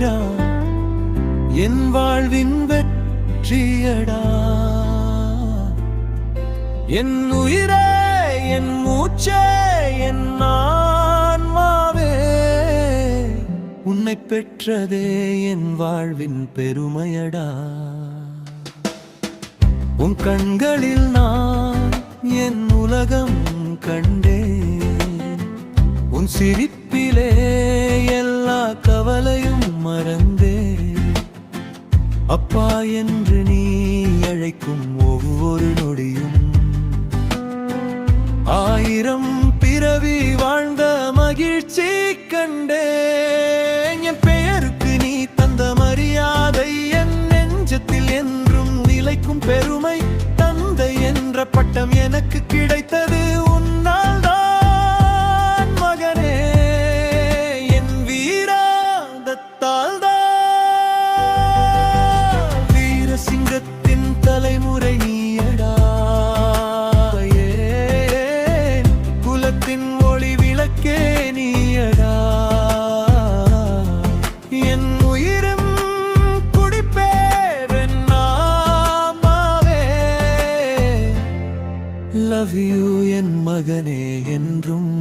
வீரா என் வாழ்வின் வெற்றியடா. என் உயிரே, என் மூச்சே, என் ஆன்மாவே, உன்னை பெற்றதே என் வாழ்வின் பெருமையடா. உன் கண்களில் நான் என் உலகம் கண்டேன். உன் சிரிப்பிலே எல்லா கவலையும் மறந்தேன். அப்பா என்று நீ அழைக்கும் ஒவ்வொரு நொடியும் ஆயிரம் பிறவி வாழ்ந்த மகிழ்ச்சி கண்டேன். என் பெயருக்கு நீ தந்த மரியாதை என் நெஞ்சத்தில் என்றும் நிலைக்கும் பெருமை. தந்தை என்ற பட்டம் எனக்கு கிடைத்தது உன்னால் தான் மகனே. என் வீராதத்தால் தான் வீர சிங்கத்தின் தலைமுறை நீயடா. குலத்தின் ஒளி விளக்கே நீயடா. என் உயிரும் குடிப்பேன் நாமாவே. லவ் யூ என் மகனே, என்றும்